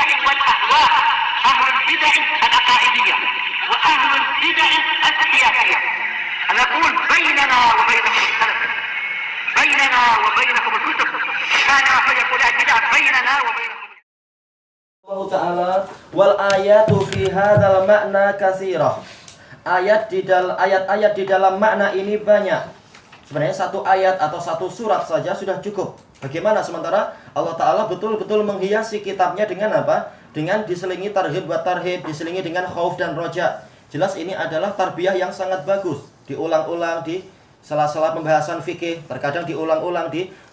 البدع والأهواء، أهل البدع العقائدية وأهل البدع السياسية. نقول بيننا وبينكم السلف، بيننا وبينكم الكتب، كان فيقول البدع بيننا وبينكم. Allah Ta'ala wal ayatu fi hadzal makna katsirah. Ayat-ayat di dalam makna ini banyak. Sebenarnya satu ayat atau satu surat saja sudah cukup. Bagaimana sementara Allah Ta'ala betul-betul menghiasi kitabnya dengan apa? Dengan diselingi targhib wa tarhib, diselingi dengan khauf dan roja. Jelas ini adalah tarbiyah yang sangat bagus. Diulang-ulang di sela-sela pembahasan fikih, terkadang diulang-ulang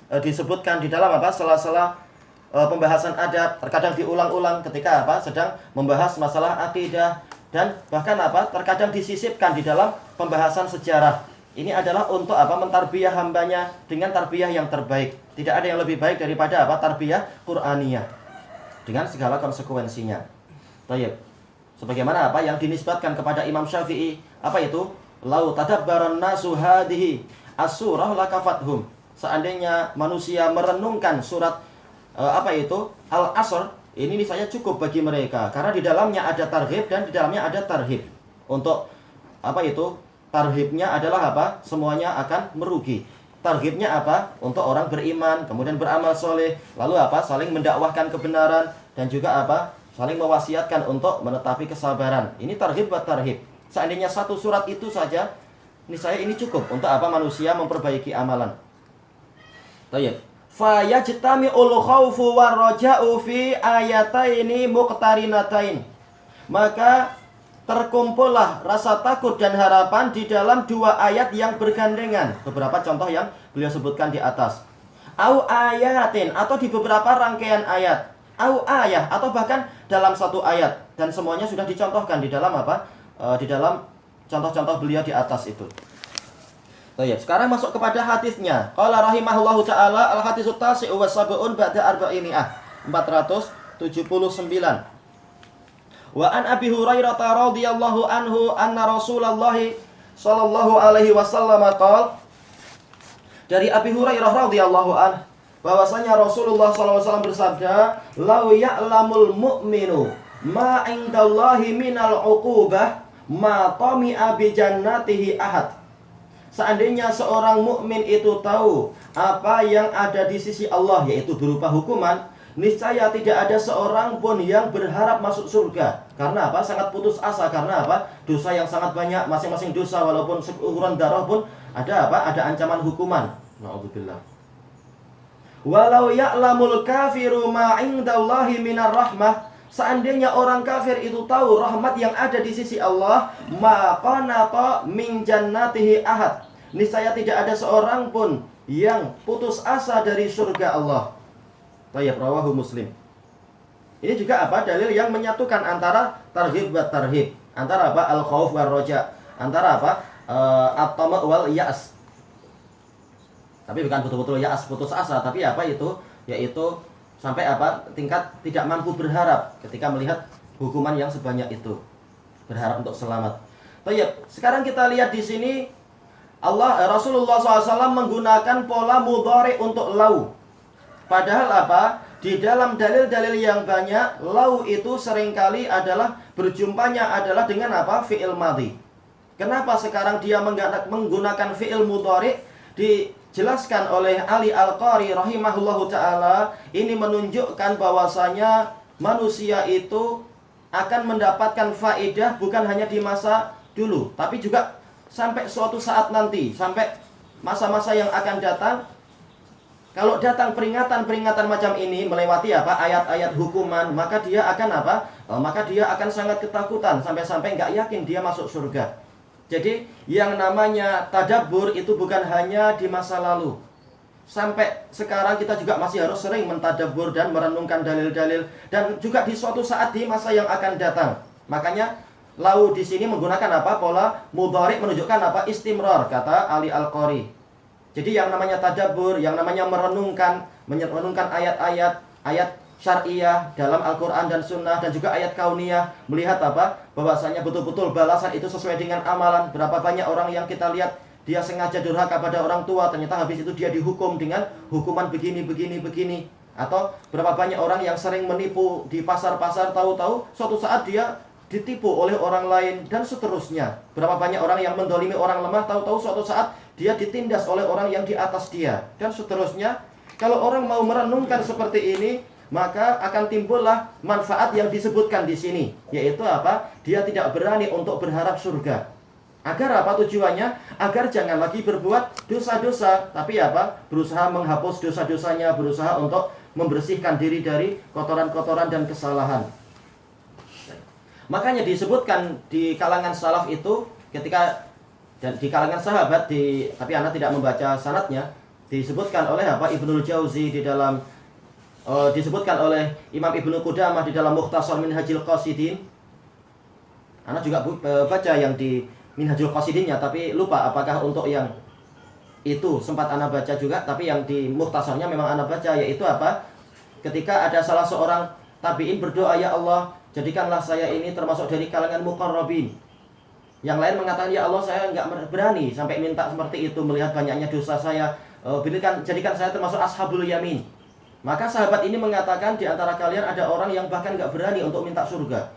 disebutkan di dalam apa? Sela-sela pembahasan adab, terkadang diulang-ulang ketika apa? Sedang membahas masalah akidah, dan bahkan apa? Terkadang disisipkan di dalam pembahasan sejarah. Ini adalah untuk apa? Mentarbiyah hambanya dengan tarbiyah yang terbaik. Tidak ada yang lebih baik daripada apa? Tarbiyah Qur'aniyah dengan segala konsekuensinya. Baik. Sebagaimana apa yang dinisbatkan kepada Imam Syafi'i, apa itu? Lau tadabbaran nasu hadhihi as-surah lakafathum. Seandainya manusia merenungkan surat apa itu? Al-Asr, ini saya cukup bagi mereka karena di dalamnya ada targhib dan di dalamnya ada tarhib. Untuk apa itu? Tarhibnya adalah apa? Semuanya akan merugi. Targhibnya apa? Untuk orang beriman, kemudian beramal soleh, lalu apa? Saling mendakwahkan kebenaran dan juga apa? Saling mewasiatkan untuk menetapi kesabaran. Ini targhib wa tarhib. Seandainya satu surat itu saja, ini cukup untuk apa? Manusia memperbaiki amalan. Baik. Fayajtami'ul khaufu warraja'u fi ayataini muqtarinatain. Maka terkumpullah rasa takut dan harapan di dalam dua ayat yang bergandengan. Beberapa contoh yang beliau sebutkan di atas. Au ayatin, atau di beberapa rangkaian ayat. Au ayah, atau bahkan dalam satu ayat. Dan semuanya sudah dicontohkan di dalam apa? Di dalam contoh-contoh beliau di atas itu. Baik, sekarang masuk kepada hadisnya. Qala rahimahullahu taala al-haditsut tasi'u wa sab'un ba'da arba'imi'ah. 479. Wa an Abi Hurairah radhiyallahu anhu anna Rasulullah sallallahu alaihi wasallam qala. Dari Abi Hurairah radhiyallahu anhu bahwasanya Rasulullah sallallahu alaihi wasallam bersabda, "Lau ya'lamul mu'minu ma 'indallahi minal 'uqubah ma tami'a bi jannatihi ahad." Seandainya seorang mukmin itu tahu apa yang ada di sisi Allah, yaitu berupa hukuman, niscaya tidak ada seorang pun yang berharap masuk surga. Karena apa? Sangat putus asa. Karena apa? Dosa yang sangat banyak, masing-masing dosa walaupun seukuran darah pun ada apa? Ada ancaman hukuman. Na'udzubillah. Walau ya'lamul kafiru ma 'indallahi minar rahmah. Seandainya orang kafir itu tahu rahmat yang ada di sisi Allah, maqanata min jannatihi ahad. Niscaya tidak ada seorang pun yang putus asa dari surga Allah. Tayyib, rawahu Muslim. Ini juga apa? Dalil yang menyatukan antara targhib wa tarhib, antara apa? Al-khauf wa roja, antara apa? At-tama' wal ya'as. Tapi bukan betul-betul ya'as, putus asa, tapi apa itu? Yaitu sampai apa? Tingkat tidak mampu berharap ketika melihat hukuman yang sebanyak itu. Berharap untuk selamat. Tayyib, sekarang kita lihat di sini Rasulullah SAW menggunakan pola mudhari untuk lau. Padahal apa? Di dalam dalil-dalil yang banyak, lau itu seringkali adalah berjumpanya adalah dengan apa? Fi'il madhi. Kenapa sekarang dia menggunakan fi'il mudhari? Dijelaskan oleh Ali Al-Qari rahimahullahu ta'ala, ini menunjukkan bahwasanya manusia itu akan mendapatkan faedah bukan hanya di masa dulu, tapi juga sampai suatu saat nanti, sampai masa-masa yang akan datang. Kalau datang peringatan-peringatan macam ini melewati apa? Ayat-ayat hukuman, maka dia akan apa? Maka dia akan sangat ketakutan sampai-sampai nggak yakin dia masuk surga. Jadi yang namanya tadabbur itu bukan hanya di masa lalu. Sampai sekarang kita juga masih harus sering mentadabbur dan merenungkan dalil-dalil, dan juga di suatu saat di masa yang akan datang. Makanya lau di sini menggunakan apa? Pola mudhari menunjukkan apa? Istimrar, kata Ali Al-Qari. Jadi yang namanya tadabbur, yang namanya merenungkan ayat-ayat, ayat syariah dalam Al-Quran dan Sunnah, dan juga ayat kauniyah, melihat apa? Bahwasanya betul-betul balasan itu sesuai dengan amalan. Berapa banyak orang yang kita lihat dia sengaja durhaka pada orang tua, ternyata habis itu dia dihukum dengan hukuman begini. Atau berapa banyak orang yang sering menipu di pasar-pasar, tahu-tahu suatu saat dia ditipu oleh orang lain dan seterusnya. Berapa banyak orang yang mendolimi orang lemah, tahu-tahu suatu saat dia ditindas oleh orang yang di atas dia dan seterusnya. Kalau orang mau merenungkan seperti ini, maka akan timbullah manfaat yang disebutkan di sini, yaitu apa? Dia tidak berani untuk berharap surga. Agar apa tujuannya? Agar jangan lagi berbuat dosa-dosa, tapi apa? Berusaha menghapus dosa-dosanya, berusaha untuk membersihkan diri dari kotoran-kotoran dan kesalahan. Makanya disebutkan di kalangan salaf itu, ketika dan di kalangan sahabat, tapi Anda tidak membaca sanadnya, disebutkan oleh apa? Ibnul Jauzi di dalam disebutkan oleh Imam Ibnu Qudamah di dalam Mukhtasar Minhajul Qasidin. Anda juga baca yang di Minhajul Qasidinnya, tapi lupa apakah untuk yang itu sempat Anda baca juga, tapi yang di Mukhtasarnya memang Anda baca, yaitu apa? Ketika ada salah seorang tabi'in berdoa, "Ya Allah, jadikanlah saya ini termasuk dari kalangan muqarrabin." Yang lain mengatakan, "Ya Allah, saya nggak berani sampai minta seperti itu, melihat banyaknya dosa saya. Jadikan saya termasuk ashabul yamin." Maka sahabat ini mengatakan, di antara kalian ada orang yang bahkan nggak berani untuk minta surga.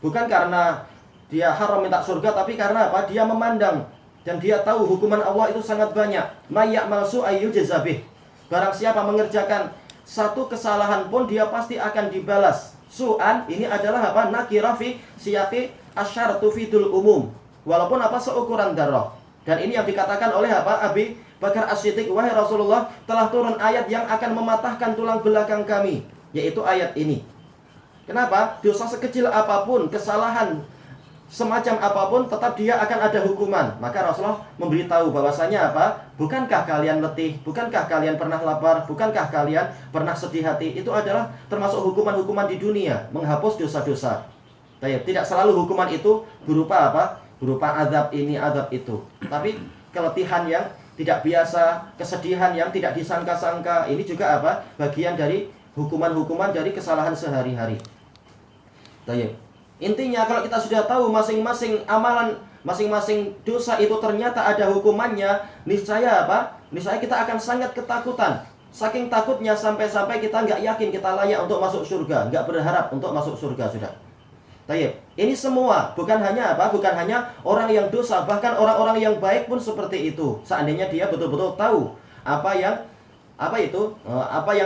Bukan karena dia haram minta surga, tapi karena apa? Dia memandang dan dia tahu hukuman Allah itu sangat banyak. Mayyamal su'ayyu jazabih. Barang siapa mengerjakan satu kesalahan pun dia pasti akan dibalas. Su'an ini adalah apa? Nakira fi siyaqi asyaratu fidul umum. Walaupun apa? Seukuran darah. Dan ini yang dikatakan oleh apa? Abi Bakar As-Siddiq, "Wahai Rasulullah, telah turun ayat yang akan mematahkan tulang belakang kami." Yaitu ayat ini. Kenapa? Dosa sekecil apapun, kesalahan semacam apapun, tetap dia akan ada hukuman. Maka Rasulullah memberitahu bahwasanya apa? Bukankah kalian letih? Bukankah kalian pernah lapar? Bukankah kalian pernah sedih hati? Itu adalah termasuk hukuman-hukuman di dunia, menghapus dosa-dosa. Tidak selalu hukuman itu berupa apa? Berupa azab ini, azab itu. Tapi keletihan yang tidak biasa, kesedihan yang tidak disangka-sangka, ini juga apa? Bagian dari hukuman-hukuman dari kesalahan sehari-hari. Intinya kalau kita sudah tahu masing-masing amalan, masing-masing dosa itu ternyata ada hukumannya, niscaya apa? Niscaya kita akan sangat ketakutan. Saking takutnya sampai-sampai kita nggak yakin kita layak untuk masuk surga, nggak berharap untuk masuk surga sudah. Ini semua bukan hanya apa? Bukan hanya orang yang dosa, bahkan orang-orang yang baik pun seperti itu. Seandainya dia betul-betul tahu apa yang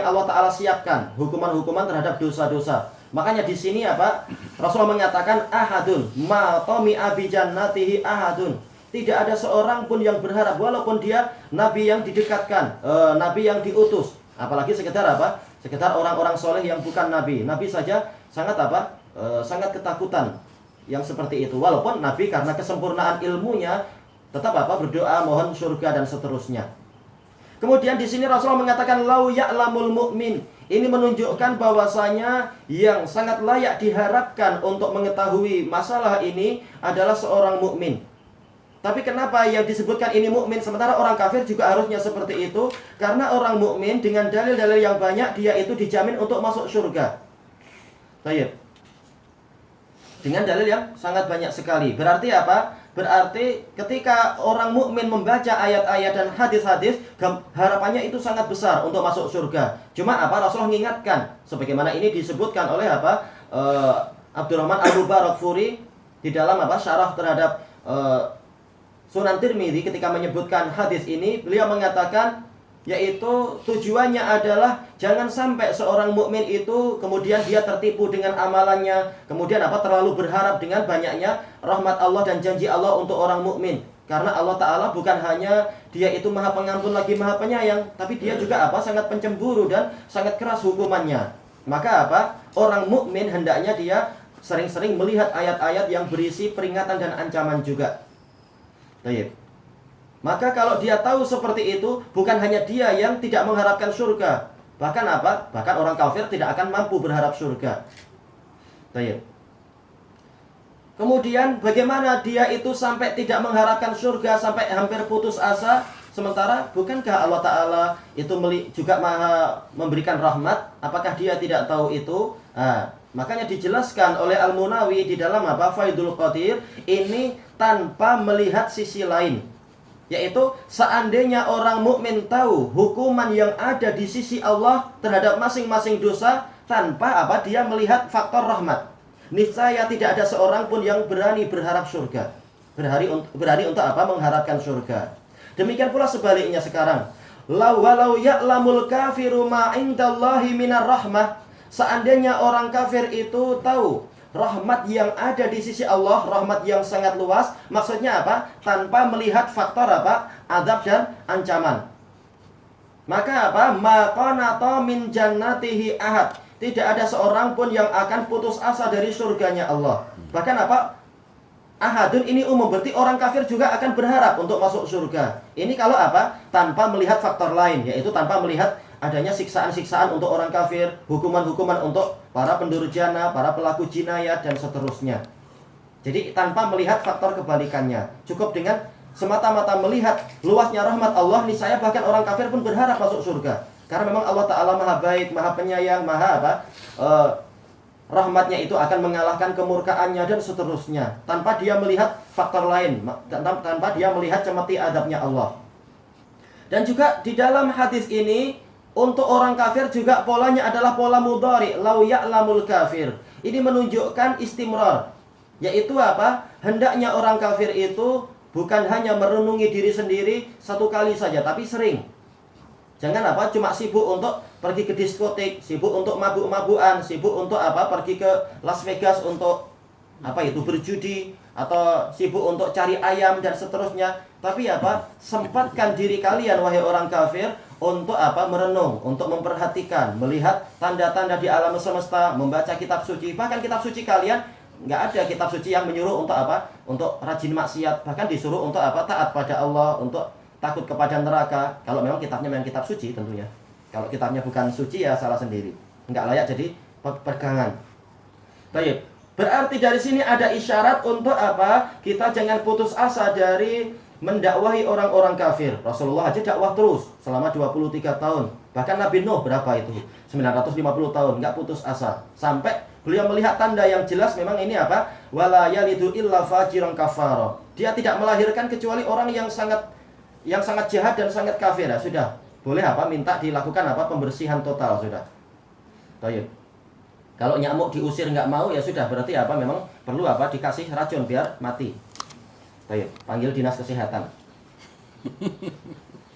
Allah Ta'ala siapkan, hukuman-hukuman terhadap dosa-dosa. Makanya di sini apa? Rasulullah mengatakan ahadun ma tami'a bi jannatihi ahadun. Tidak ada seorang pun yang berharap, walaupun dia nabi yang didekatkan, nabi yang diutus. Apalagi sekedar apa? Sekedar orang-orang soleh yang bukan nabi. Nabi saja sangat apa? Sangat ketakutan yang seperti itu. Walaupun nabi karena kesempurnaan ilmunya tetap apa? Berdoa mohon surga dan seterusnya. Kemudian di sini Rasulullah mengatakan lau ya'lamul mu'min. Ini menunjukkan bahwasanya yang sangat layak diharapkan untuk mengetahui masalah ini adalah seorang mukmin. Tapi kenapa yang disebutkan ini mukmin sementara orang kafir juga harusnya seperti itu? Karena orang mukmin dengan dalil-dalil yang banyak dia itu dijamin untuk masuk surga. Dengan dalil yang sangat banyak sekali. Berarti apa? Berarti ketika orang mukmin membaca ayat-ayat dan hadis-hadis, harapannya itu sangat besar untuk masuk surga. Cuma apa? Rasulullah mengingatkan, sebagaimana ini disebutkan oleh apa? Abdurrahman Al-Mubarakfuri di dalam apa? Syarah terhadap Sunan Tirmidzi ketika menyebutkan hadis ini, beliau mengatakan yaitu tujuannya adalah jangan sampai seorang mukmin itu kemudian dia tertipu dengan amalannya, kemudian apa terlalu berharap dengan banyaknya rahmat Allah dan janji Allah untuk orang mukmin. Karena Allah Ta'ala bukan hanya dia itu maha pengampun lagi maha penyayang, tapi dia juga apa sangat pencemburu dan sangat keras hukumannya. Maka apa orang mukmin hendaknya dia sering-sering melihat ayat-ayat yang berisi peringatan dan ancaman juga. Maka kalau dia tahu seperti itu, bukan hanya dia yang tidak mengharapkan surga, bahkan apa? Bahkan orang kafir tidak akan mampu berharap surga. Kemudian bagaimana dia itu sampai tidak mengharapkan surga, sampai hampir putus asa? Sementara bukankah Allah Ta'ala itu juga maha memberikan rahmat? Apakah dia tidak tahu itu? Makanya dijelaskan oleh Al-Munawi di dalam apa? Faidul Qadir, ini tanpa melihat sisi lain. Yaitu seandainya orang mukmin tahu hukuman yang ada di sisi Allah terhadap masing-masing dosa tanpa dia melihat faktor rahmat, niscaya tidak ada seorang pun yang berani berharap surga. Berani untuk mengharapkan surga. Demikian pula sebaliknya sekarang. Walau ya'lamul kafiru ma indallahi minar rahmah. Seandainya orang kafir itu tahu rahmat yang ada di sisi Allah, rahmat yang sangat luas, maksudnya apa? Tanpa melihat faktor azab dan ancaman. Maka maqanata min jannatihi ahad. Tidak ada seorang pun yang akan putus asa dari surganya Allah. Bahkan ahadun ini umum, berarti orang kafir juga akan berharap untuk masuk surga. Ini kalau tanpa melihat faktor lain, yaitu tanpa melihat adanya siksaan-siksaan untuk orang kafir, hukuman-hukuman untuk para pendurjana, para pelaku jinayat, dan seterusnya. Jadi tanpa melihat faktor kebalikannya. Cukup dengan semata-mata melihat luasnya rahmat Allah, niscaya bahkan orang kafir pun berharap masuk surga. Karena memang Allah Ta'ala maha baik, maha penyayang, maha rahmatnya itu akan mengalahkan kemurkaannya dan seterusnya. Tanpa dia melihat faktor lain, tanpa dia melihat cemeti adabnya Allah. Dan juga di dalam hadis ini, untuk orang kafir juga polanya adalah pola mudhari, lau ya'lamul kafir. Ini menunjukkan istimrar, yaitu hendaknya orang kafir itu bukan hanya merenungi diri sendiri satu kali saja, tapi sering. Jangan cuma sibuk untuk pergi ke diskotik, sibuk untuk mabuk-mabukan, sibuk untuk pergi ke Las Vegas untuk berjudi, atau sibuk untuk cari ayam dan seterusnya. Tapi sempatkan diri kalian wahai orang kafir untuk merenung, untuk memperhatikan, melihat tanda-tanda di alam semesta, membaca kitab suci. Bahkan kitab suci kalian nggak ada kitab suci yang menyuruh untuk untuk rajin maksiat. Bahkan disuruh untuk taat pada Allah, untuk takut kepada neraka. Kalau memang kitabnya memang kitab suci tentunya. Kalau kitabnya bukan suci ya salah sendiri, nggak layak jadi pegangan. Baik, berarti dari sini ada isyarat untuk kita jangan putus asa dari mendakwahi orang-orang kafir. Rasulullah aja dakwah terus selama 23 tahun. Bahkan Nabi Nuh berapa itu? 950 tahun, nggak putus asa. Sampai beliau melihat tanda yang jelas memang ini wala yalidu illa fajiran kafara. Dia tidak melahirkan kecuali orang yang sangat jahat dan sangat kafir. Ya sudah, boleh minta dilakukan pembersihan total sudah. Baik. Kalau nyamuk diusir nggak mau ya sudah, berarti memang perlu dikasih racun biar mati. Baik, panggil dinas kesehatan.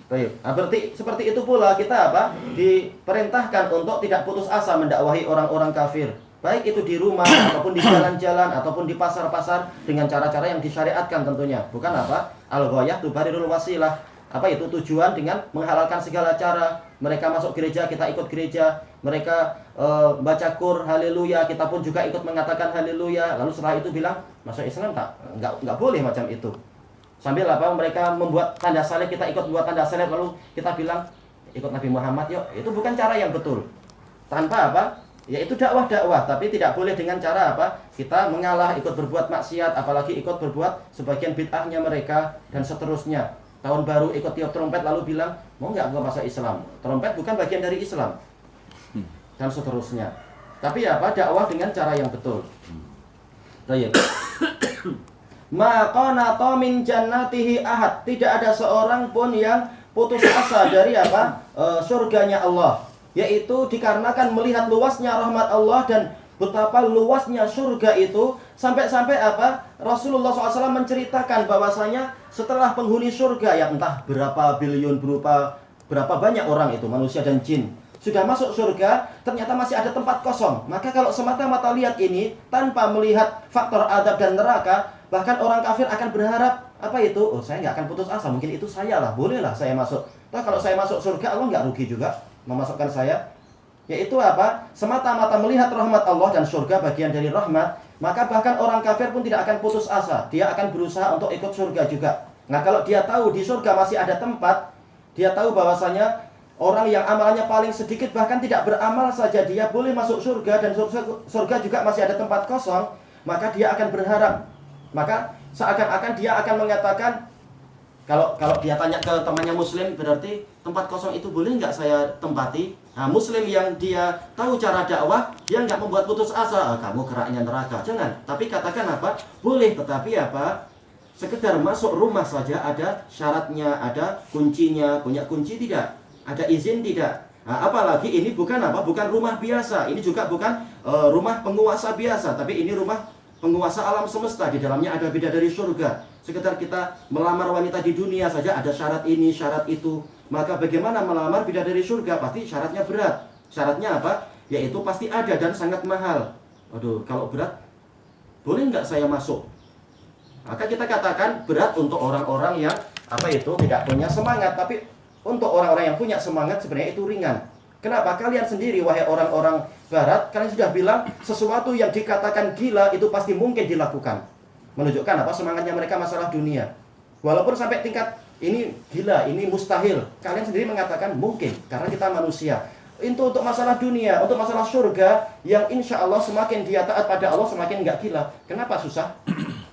Baik, berarti seperti itu pula kita diperintahkan untuk tidak putus asa mendakwahi orang-orang kafir. Baik itu di rumah ataupun di jalan-jalan ataupun di pasar-pasar dengan cara-cara yang disyariatkan tentunya. Bukan al-ghayah tubarirul wasilah. Itu tujuan dengan menghalalkan segala cara. Mereka masuk gereja, kita ikut gereja. Mereka baca kur, haleluya, kita pun juga ikut mengatakan haleluya. Lalu setelah itu bilang, masuk Islam nggak boleh macam itu. Sambil mereka membuat tanda salib, kita ikut buat tanda salib. Lalu kita bilang, ikut Nabi Muhammad yuk. Itu bukan cara yang betul. Tanpa yaitu dakwah, tapi tidak boleh dengan cara kita mengalah, ikut berbuat maksiat, apalagi ikut berbuat sebagian bid'ahnya mereka, dan seterusnya. Tahun baru ikut tiup trompet lalu bilang, mau nggak gua masuk Islam? Trompet bukan bagian dari Islam. Dan seterusnya. Tapi dakwah dengan cara yang betul. Baik. Maqanata min jannatihi ahad. Tidak ada seorang pun yang putus asa dari surganya Allah. Yaitu dikarenakan melihat luasnya rahmat Allah dan betapa luasnya surga itu. Sampai-sampai Rasulullah SAW menceritakan bahwasanya setelah penghuni surga yang entah berapa bilion, berapa banyak orang itu, manusia dan jin, sudah masuk surga, ternyata masih ada tempat kosong. Maka kalau semata-mata lihat ini tanpa melihat faktor adab dan neraka, bahkan orang kafir akan berharap oh saya nggak akan putus asa, mungkin itu saya lah, bolehlah saya masuk. Kalau saya masuk surga, Allah nggak rugi juga memasukkan saya. Yaitu semata-mata melihat rahmat Allah dan surga bagian dari rahmat, maka bahkan orang kafir pun tidak akan putus asa. Dia akan berusaha untuk ikut surga juga. Nah kalau dia tahu di surga masih ada tempat, dia tahu bahwasanya orang yang amalannya paling sedikit bahkan tidak beramal saja dia boleh masuk surga, dan surga juga masih ada tempat kosong, maka dia akan berharap. Maka seakan-akan dia akan mengatakan, kalau dia tanya ke temannya muslim, berarti tempat kosong itu boleh nggak saya tempati? Nah, muslim yang dia tahu cara dakwah, dia nggak membuat putus asa, kamu keraknya neraka, jangan. Tapi katakan boleh, tetapi sekedar masuk rumah saja ada syaratnya, ada kuncinya, punya kunci tidak, ada izin tidak. Nah, apalagi ini bukan apa? Bukan rumah biasa. Ini juga bukan rumah penguasa biasa, tapi ini rumah penguasa alam semesta. Di dalamnya ada bidadari surga. Sekedar kita melamar wanita di dunia saja ada syarat ini, syarat itu. Maka bagaimana melamar bidadari surga? Pasti syaratnya berat. Syaratnya apa? Yaitu pasti ada dan sangat mahal. Waduh, kalau berat, boleh nggak saya masuk? Maka kita katakan berat untuk orang-orang yang apa itu tidak punya semangat. Tapi untuk orang-orang yang punya semangat sebenarnya itu ringan. Kenapa? Kalian sendiri, wahai orang-orang barat, kalian sudah bilang sesuatu yang dikatakan gila itu pasti mungkin dilakukan. Menunjukkan apa? Semangatnya mereka masalah dunia. Walaupun sampai tingkat ini gila, ini mustahil, kalian sendiri mengatakan mungkin, karena kita manusia. Itu untuk masalah dunia, untuk masalah surga, yang insya Allah semakin dia taat pada Allah semakin nggak gila. Kenapa susah?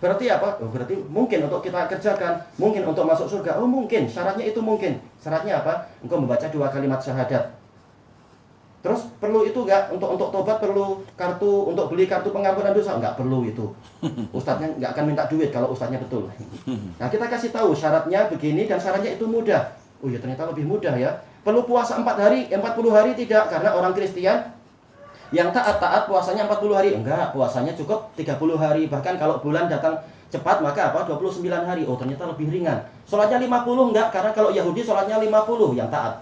Berarti apa? Oh, berarti mungkin untuk kita kerjakan, mungkin untuk masuk surga. Oh mungkin, syaratnya itu mungkin. Syaratnya apa? Engkau membaca 2 kalimat syahadat. Terus perlu itu nggak? Untuk tobat perlu kartu, untuk beli kartu pengampunan dosa? Nggak perlu itu. Ustadznya nggak akan minta duit kalau ustadznya betul. Nah kita kasih tahu syaratnya begini dan syaratnya itu mudah. Oh ya ternyata lebih mudah ya. Perlu puasa 4 hari, 40 hari tidak. Karena orang Kristen yang taat puasanya 40 hari. Enggak, puasanya cukup 30 hari. Bahkan kalau bulan datang cepat maka apa? 29 hari. Oh ternyata lebih ringan. Sholatnya 50 enggak, karena kalau Yahudi sholatnya 50 yang taat.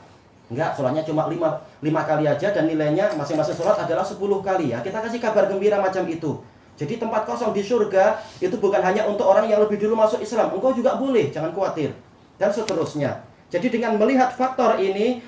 Enggak, sholatnya cuma 5 kali aja dan nilainya masing-masing sholat adalah 10 kali ya. Kita kasih kabar gembira macam itu. Jadi tempat kosong di surga itu bukan hanya untuk orang yang lebih dulu masuk Islam. Engkau juga boleh, jangan khawatir. Dan seterusnya. Jadi dengan melihat faktor ini,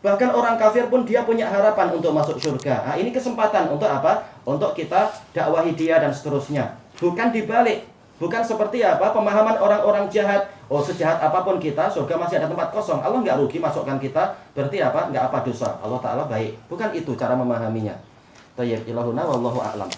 bahkan orang kafir pun dia punya harapan untuk masuk surga. Nah, ini kesempatan untuk apa? Untuk kita dakwahi dia dan seterusnya. Bukan dibalik. Bukan seperti apa pemahaman orang-orang jahat. Oh sejahat apapun kita, surga masih ada tempat kosong. Allah nggak rugi masukkan kita. Berarti apa? Nggak apa dosa. Allah Ta'ala baik. Bukan itu cara memahaminya. Tayyib ilahuna wallahu a'lam.